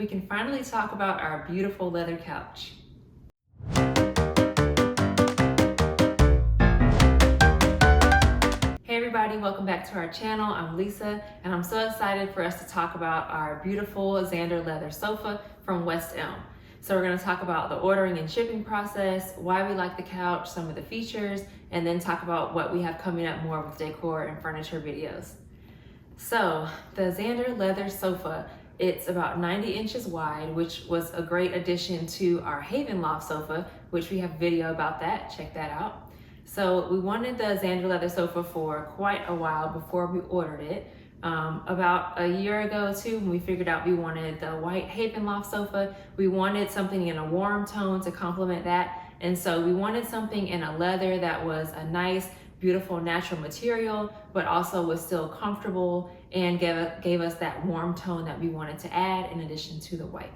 we can finally talk about our beautiful leather couch. Hey everybody, welcome back to our channel. I'm Lisa, and I'm so excited for us to talk about our beautiful Zander Leather Sofa from West Elm. So we're going to talk about the ordering and shipping process, why we like the couch, some of the features, and then talk about what we have coming up more with decor and furniture videos. So the Zander Leather Sofa, it's about 90 inches wide, which was a great addition to our Haven Loft sofa, which we have a video about that. Check that out. So we wanted the Zander Leather Sofa for quite a while before we ordered it. About a year ago too, when we figured out we wanted the white Haven Loft sofa, we wanted something in a warm tone to complement that. And so we wanted something in a leather that was a nice, beautiful, natural material, but also was still comfortable and gave us that warm tone that we wanted to add in addition to the white.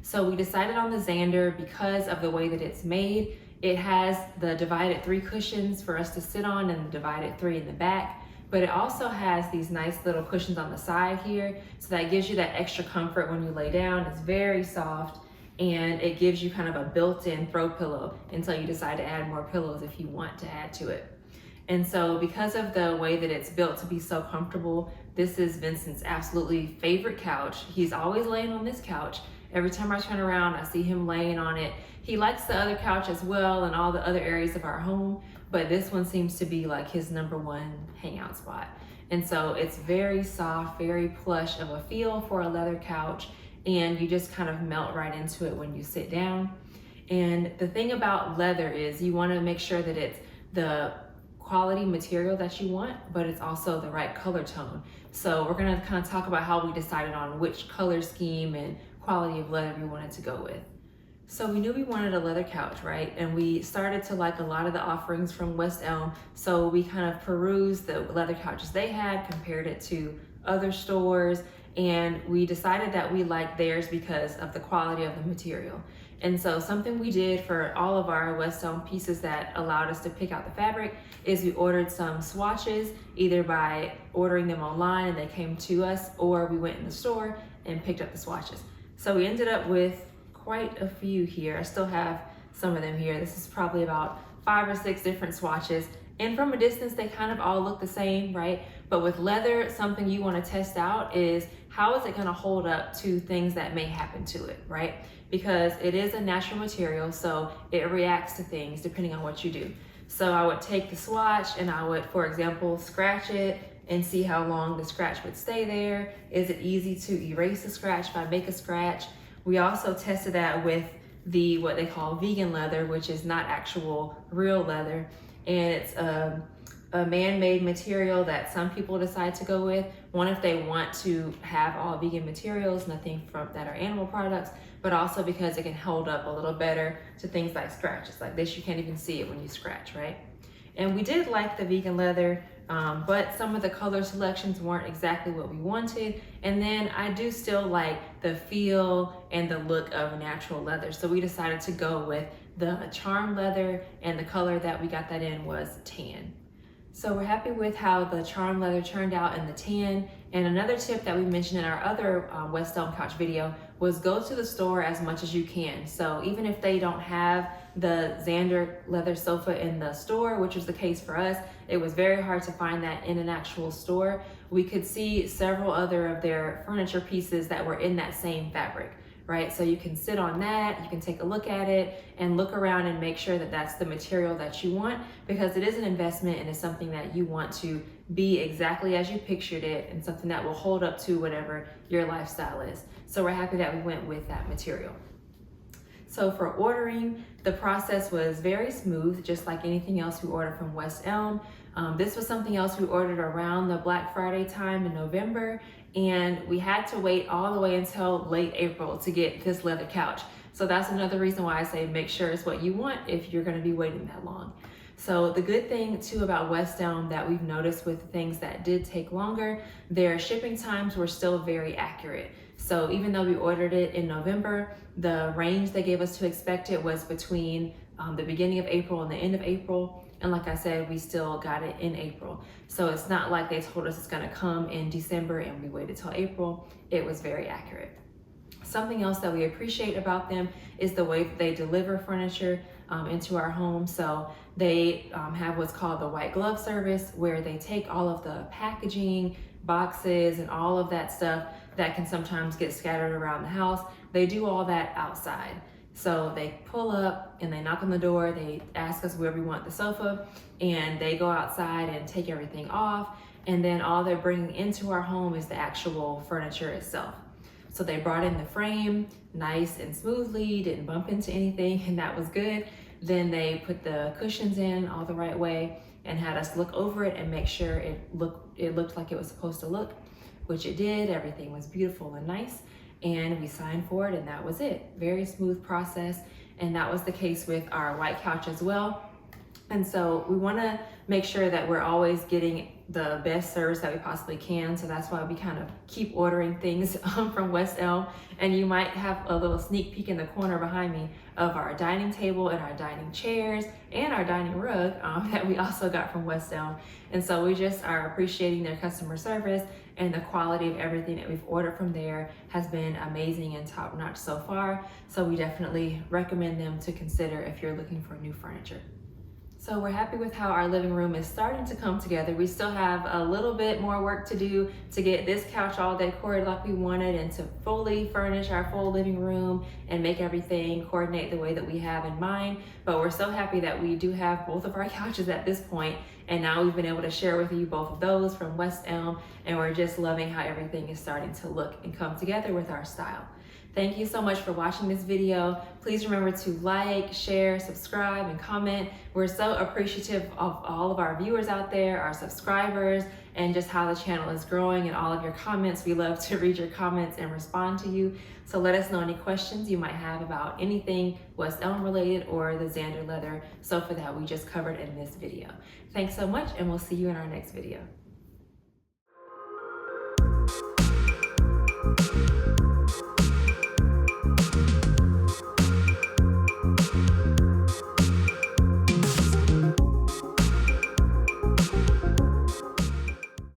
So we decided on the Zander because of the way that it's made. It has the divided 3 cushions for us to sit on and the divided 3 in the back, but it also has these nice little cushions on the side here, so that gives you that extra comfort when you lay down. It's very soft, and it gives you kind of a built-in throw pillow until you decide to add more pillows if you want to add to it. And so because of the way that it's built to be so comfortable, this is Vincent's absolutely favorite couch. He's always laying on this couch. Every time I turn around, I see him laying on it. He likes the other couch as well and all the other areas of our home, but this one seems to be like his #1 hangout spot. And so it's very soft, very plush of a feel for a leather couch, and you just kind of melt right into it when you sit down. And the thing about leather is you want to make sure that it's the quality material that you want, but it's also the right color tone. So we're going to kind of talk about how we decided on which color scheme and quality of leather we wanted to go with. So we knew we wanted a leather couch, right? And we started to like a lot of the offerings from West Elm. So we kind of perused the leather couches they had, compared it to other stores, and we decided that we liked theirs because of the quality of the material. And so something we did for all of our West Elm pieces that allowed us to pick out the fabric is we ordered some swatches, either by ordering them online and they came to us, or we went in the store and picked up the swatches. So we ended up with quite a few here. I still have some of them here. This is probably about 5 or 6 different swatches. And from a distance, they kind of all look the same, right? But with leather, something you want to test out is how is it going to hold up to things that may happen to it, right? Because it is a natural material, so it reacts to things depending on what you do. So I would take the swatch and I would, for example, scratch it and see how long the scratch would stay there. Is it easy to erase the scratch if I make a scratch? We also tested that with the what they call vegan leather, which is not actual real leather, and it's a man-made material that some people decide to go with. One, if they want to have all vegan materials, nothing from that are animal products, but also because it can hold up a little better to things like scratches. Like this, you can't even see it when you scratch, right? And we did like the vegan leather, but some of the color selections weren't exactly what we wanted. And then I do still like the feel and the look of natural leather. So we decided to go with the charm leather, and the color that we got that in was tan. So we're happy with how the charm leather turned out in the tan. And another tip that we mentioned in our other West Elm couch video was go to the store as much as you can. So even if they don't have the Zander Leather Sofa in the store, which was the case for us, it was very hard to find that in an actual store. We could see several other of their furniture pieces that were in that same fabric, right? So you can sit on that, you can take a look at it and look around and make sure that that's the material that you want, because it is an investment and it's something that you want to be exactly as you pictured it and something that will hold up to whatever your lifestyle is. So we're happy that we went with that material. So for ordering, the process was very smooth, just like anything else we ordered from West Elm. This was something else we ordered around the Black Friday time in November, and we had to wait all the way until late April to get this leather couch. So that's another reason why I say make sure it's what you want if you're going to be waiting that long. So the good thing too about West Elm that we've noticed with things that did take longer, their shipping times were still very accurate. So even though we ordered it in November, the range they gave us to expect it was between the beginning of April and the end of April. And like I said, we still got it in April. So it's not like they told us it's gonna come in December and we waited till April. It was very accurate. Something else that we appreciate about them is the way that they deliver furniture into our home. So they have what's called the white glove service, where they take all of the packaging, boxes, and all of that stuff that can sometimes get scattered around the house. They do all that outside. So they pull up and they knock on the door, they ask us where we want the sofa, and they go outside and take everything off. And then all they're bringing into our home is the actual furniture itself. So they brought in the frame nice and smoothly, didn't bump into anything, and that was good. Then they put the cushions in all the right way and had us look over it and make sure it looked like it was supposed to look, which it did. Everything was beautiful and nice, and we signed for it, and that was it. Very smooth process, and that was the case with our white couch as well. And so we want to make sure that we're always getting the best service that we possibly can. So that's why we kind of keep ordering things from West Elm. And you might have a little sneak peek in the corner behind me of our dining table and our dining chairs and our dining rug that we also got from West Elm. And so we just are appreciating their customer service, and the quality of everything that we've ordered from there has been amazing and top notch so far. So we definitely recommend them to consider if you're looking for new furniture. So we're happy with how our living room is starting to come together. We still have a little bit more work to do to get this couch all decorated like we wanted, and to fully furnish our full living room and make everything coordinate the way that we have in mind. But we're so happy that we do have both of our couches at this point, and now we've been able to share with you both of those from West Elm, and we're just loving how everything is starting to look and come together with our style. Thank you so much for watching this video. Please remember to like, share, subscribe, and comment. We're so appreciative of all of our viewers out there, our subscribers, and just how the channel is growing, and all of your comments. We love to read your comments and respond to you. So let us know any questions you might have about anything West Elm related or the Zander Leather Sofa that we just covered in this video. Thanks so much, and we'll see you in our next video.